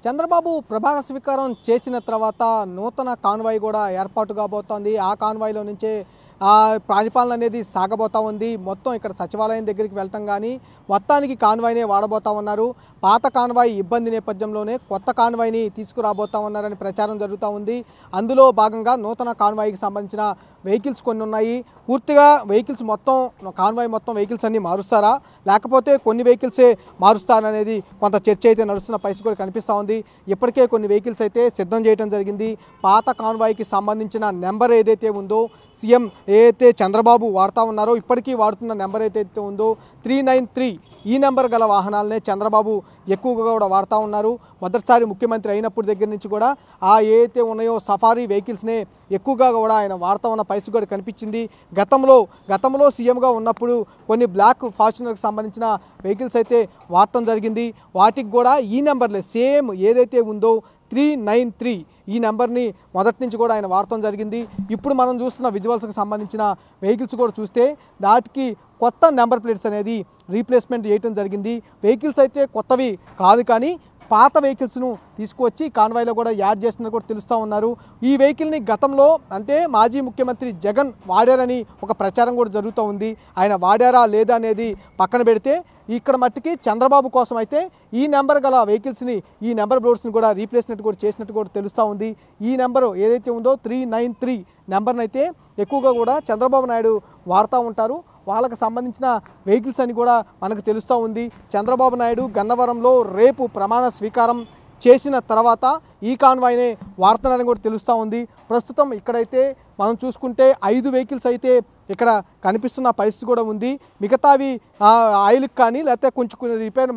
చంద్రబాబు ప్రభావ స్వీకారం చేసిన తర్వాత నూతన కాన్వాయ్ కూడా ఏర్పాటు కాబోతోంది. ఆ కాన్వాయ్లో నుంచే పరిపాలన అనేది సాగబోతా ఉంది. మొత్తం ఇక్కడ సచివాలయం దగ్గరికి వెళ్ళటం కానీ మొత్తానికి కాన్వాయ్నే వాడబోతా ఉన్నారు. పాత కాన్వాయ్ ఇబ్బంది నేపథ్యంలోనే కొత్త కాన్వాయ్ని తీసుకురాబోతా ఉన్నారని ప్రచారం జరుగుతూ ఉంది. అందులో భాగంగా నూతన కాన్వాయ్కి సంబంధించిన వెహికల్స్ కొన్ని ఉన్నాయి. పూర్తిగా వెహికల్స్ మొత్తం కాన్వాయ్ మొత్తం వెహికల్స్ అన్నీ మారుస్తారా, లేకపోతే కొన్ని వెహికల్సే మారుస్తారనేది కొంత చర్చ అయితే నడుస్తున్న పరిస్థితి కూడా కనిపిస్తూ ఉంది. ఇప్పటికే కొన్ని వెహికల్స్ అయితే సిద్ధం చేయడం జరిగింది. పాత కాన్వాయ్కి సంబంధించిన నెంబర్ ఏదైతే ఉందో, సీఎం ఏదైతే చంద్రబాబు వాడుతూ ఉన్నారో, ఇప్పటికీ వాడుతున్న నెంబర్ ఏదైతే ఉందో 393, ఈ నెంబర్ గల వాహనాలనే చంద్రబాబు ఎక్కువగా కూడా వాడుతూ ఉన్నారు. మొదటిసారి ముఖ్యమంత్రి అయినప్పటి దగ్గర నుంచి కూడా ఏదైతే ఉన్నాయో సఫారీ వెహికల్స్నే ఎక్కువగా కూడా ఆయన వాడుతూ ఉన్న పరిస్థితి కూడా కనిపించింది. గతంలో సీఎంగా ఉన్నప్పుడు కొన్ని బ్లాక్ ఫార్చునర్కి సంబంధించిన వెహికల్స్ అయితే వాడటం జరిగింది. వాటికి కూడా ఈ నెంబర్లే సేమ్ ఏదైతే ఉందో 393, ఈ నెంబర్ని మొదటి నుంచి కూడా ఆయన వాడటం జరిగింది. ఇప్పుడు మనం చూస్తున్న విజువల్స్కి సంబంధించిన వెహికల్స్ కూడా చూస్తే దాటికి కొత్త నెంబర్ ప్లేట్స్ అనేది రీప్లేస్మెంట్ చేయటం జరిగింది. వెహికల్స్ అయితే కొత్తవి కాదు, కానీ పాత వెహికల్స్ను తీసుకువచ్చి కాన్వాయ్లో కూడా యాడ్ చేస్తున్నట్టు కూడా తెలుస్తూ ఉన్నారు. ఈ వెహికల్ని గతంలో అంటే మాజీ ముఖ్యమంత్రి జగన్ వాడారని ఒక ప్రచారం కూడా జరుగుతూ ఉంది. ఆయన వాడారా లేదా అనేది పక్కన పెడితే ఇక్కడ మట్టికి చంద్రబాబు కోసం అయితే ఈ నెంబర్ గల వెహికల్స్ని, ఈ నెంబర్ ప్లేట్స్ని కూడా రీప్లేస్మెంట్ కూడా చేసినట్టు కూడా తెలుస్తూ ఉంది. ఈ నెంబరు ఏదైతే ఉందో 393 నెంబర్ని అయితే ఎక్కువగా కూడా చంద్రబాబు నాయుడు వాడుతూ ఉంటారు. వాళ్ళకి సంబంధించిన వెహికల్స్ అని కూడా మనకు తెలుస్తూ ఉంది. చంద్రబాబు నాయుడు గన్నవరంలో రేపు ప్రమాణ స్వీకారం చేసిన తర్వాత ఈ కాన్వాయ్నే వాడుతున్నారని కూడా తెలుస్తూ ఉంది. ప్రస్తుతం ఇక్కడైతే మనం చూసుకుంటే 5 వెహికల్స్ అయితే ఇక్కడ కనిపిస్తున్న పరిస్థితి కూడా ఉంది. మిగతావి ఆయిల్కి కానీ, లేకపోతే కొంచెం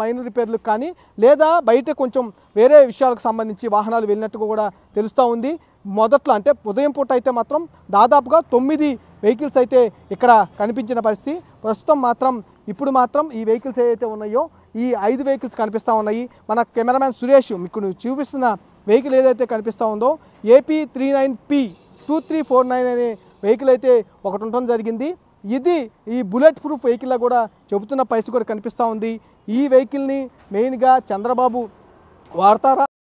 మైనర్ రిపేర్లకు కానీ, లేదా బయట కొంచెం వేరే విషయాలకు సంబంధించి వాహనాలు వెళ్ళినట్టుగా కూడా తెలుస్తూ ఉంది. మొదట్లో అంటే ఉదయం పూట అయితే మాత్రం దాదాపుగా 9 వెహికల్స్ అయితే ఇక్కడ కనిపించిన పరిస్థితి. ప్రస్తుతం మాత్రం ఇప్పుడు మాత్రం ఈ వెహికల్స్ ఏవైతే ఉన్నాయో ఈ 5 వెహికల్స్ కనిపిస్తూ ఉన్నాయి. మన కెమెరామ్యాన్ సురేష్ మీకు చూపిస్తున్న వెహికల్ ఏదైతే కనిపిస్తూ ఉందో AP 39P2349 అనే వెహికల్ అయితే ఒకటి ఉండటం జరిగింది. ఇది ఈ బుల్లెట్ ప్రూఫ్ వెహికల్లా కూడా చెబుతున్న పరిస్థితి కూడా కనిపిస్తూ ఉంది. ఈ వెహికల్ని మెయిన్గా చంద్రబాబు వాడతారా